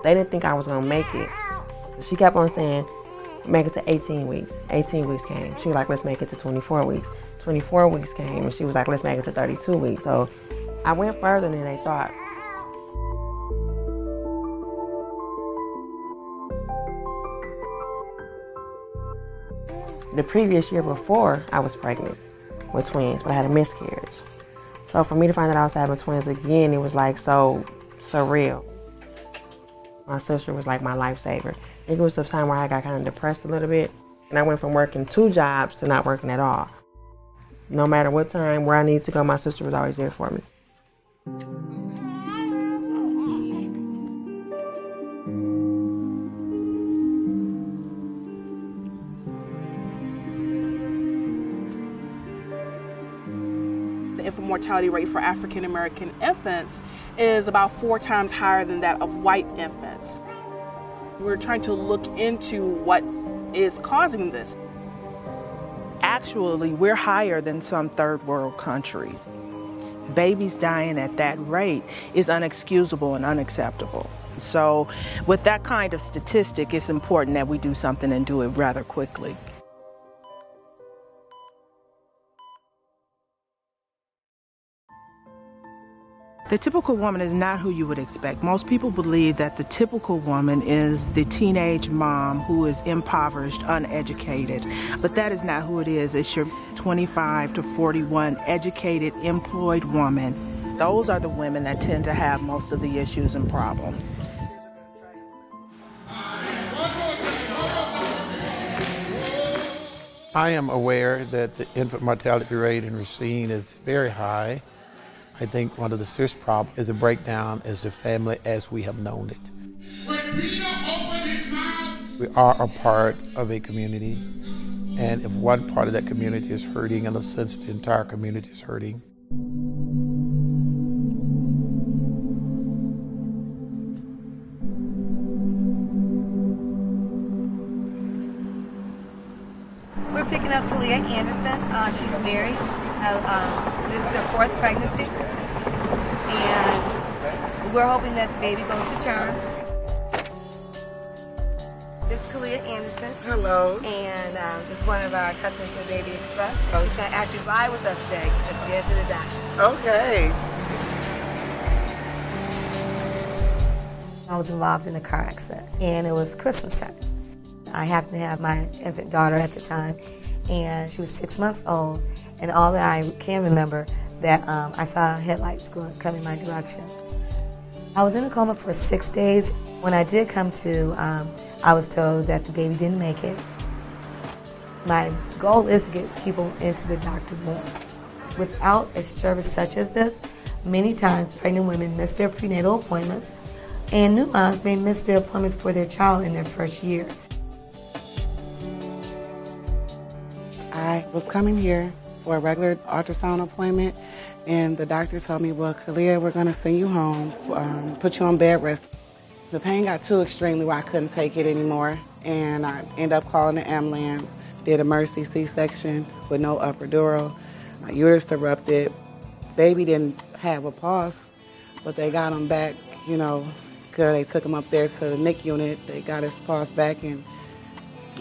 They didn't think I was gonna make it. She kept on saying, make it to 18 weeks. 18 weeks came. She was like, let's make it to 24 weeks. 24 weeks came, and she was like, let's make it to 32 weeks. So I went further than they thought. The previous year before, I was pregnant with twins, but I had a miscarriage. So for me to find out I was having twins again, it was like so surreal. My sister was like my lifesaver. I think it was the time where I got kind of depressed a little bit, and I went from working 2 jobs to not working at all. No matter what time, where I needed to go, my sister was always there for me. The infant mortality rate for African American infants is about 4 times higher than that of white infants. We're trying to look into what is causing this. Actually, we're higher than some third world countries. Babies dying at that rate is unexcusable and unacceptable. So with that kind of statistic, it's important that we do something and do it rather quickly. The typical woman is not who you would expect. Most people believe that the typical woman is the teenage mom who is impoverished, uneducated. But that is not who it is. It's your 25 to 41 educated, employed woman. Those are the women that tend to have most of the issues and problems. I am aware that the infant mortality rate in Racine is very high. I think one of the serious problems is a breakdown as a family as we have known it. When Peter opened his mouth, we are a part of a community, and if one part of that community is hurting, in a sense, the entire community is hurting. We're picking up Kalia Anderson. She's married. This is her 4th pregnancy. And we're hoping that the baby goes to term. This is Kalia Anderson. Hello. And this is one of our customers for Baby Express. She's going to actually ride with us today at the end of the day. Okay. I was involved in a car accident, and it was Christmas time. I happened to have my infant daughter at the time, and she was 6 months old, and all that I can remember that I saw headlights coming my direction. I was in a coma for 6 days. When I did come to, I was told that the baby didn't make it. My goal is to get people into the doctor more. Without a service such as this, many times pregnant women miss their prenatal appointments, and new moms may miss their appointments for their child in their first year. I was coming here for a regular ultrasound appointment, and the doctor told me, well, Kalia, we're going to send you home, put you on bed rest. The pain got too extremely where I couldn't take it anymore, and I ended up calling the ambulance, did a emergency C-section with no epidural. My uterus erupted. Baby didn't have a pulse, but they got him back, you know, good. They took him up there to the NICU unit. They got his pulse back, and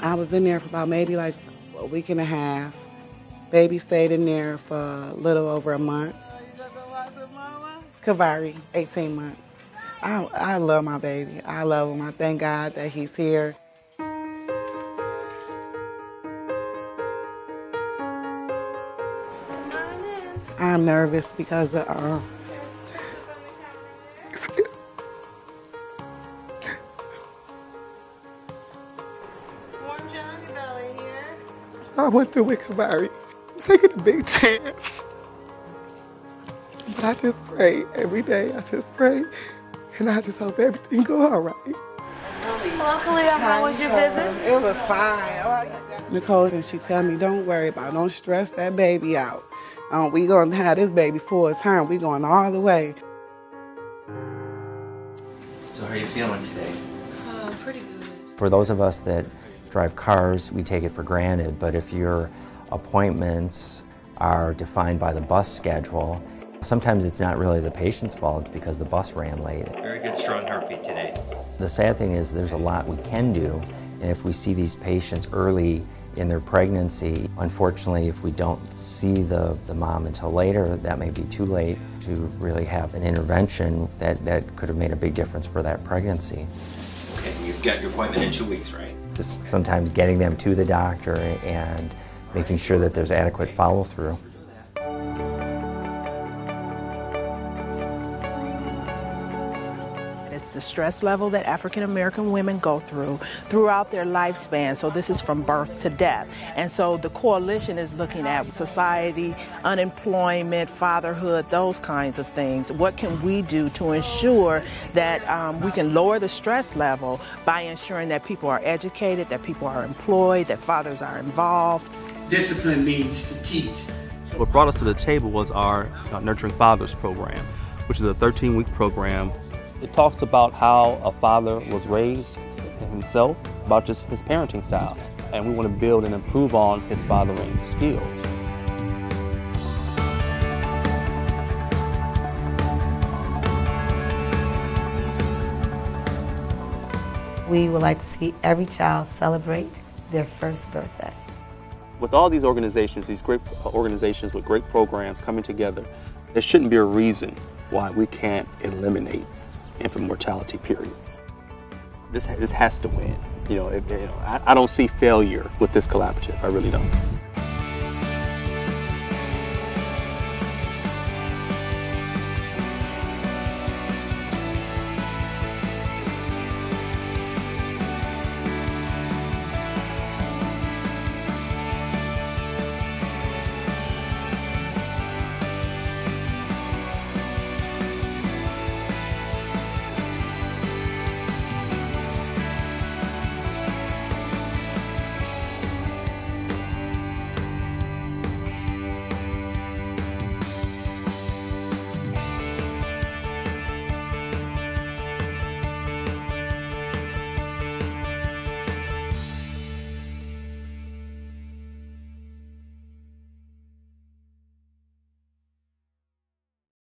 I was in there for about maybe like a week and a half. Baby stayed in there for a little over a month. Kavari, 18 months. I love my baby. I love him. I thank God that he's here. I'm nervous because of I went through with Kavari. I'm taking a big chance. But I just pray every day. I just pray. And I just hope everything go all right. Hello, Kalia. How was your visit? It was fine. Nicole, and she tell me, don't worry about it. Don't stress that baby out. We going to have this baby full term. We going all the way. So how are you feeling today? Pretty good. For those of us that drive cars, we take it for granted, but if your appointments are defined by the bus schedule, Sometimes it's not really the patient's fault, it's because the bus ran late. Very good, strong heartbeat today. The sad thing is there's a lot we can do, and if we see these patients early in their pregnancy, unfortunately, if we don't see the mom until later, that may be too late to really have an intervention that could have made a big difference for that pregnancy. Okay, you've got your appointment in 2 weeks, right? Just sometimes getting them to the doctor and making sure that there's adequate follow-through. The stress level that African American women go throughout their lifespan. So this is from birth to death. And so the coalition is looking at society, unemployment, fatherhood, those kinds of things. What can we do to ensure that we can lower the stress level by ensuring that people are educated, that people are employed, that fathers are involved? Discipline means to teach. What brought us to the table was our Nurturing Fathers program, which is a 13-week program. It talks about how a father was raised himself, about just his parenting style, and we want to build and improve on his fathering skills. We would like to see every child celebrate their first birthday. With all these organizations, these great organizations with great programs coming together, there shouldn't be a reason why we can't eliminate infant mortality, period. This has to win. I don't see failure with this collaborative. I really don't.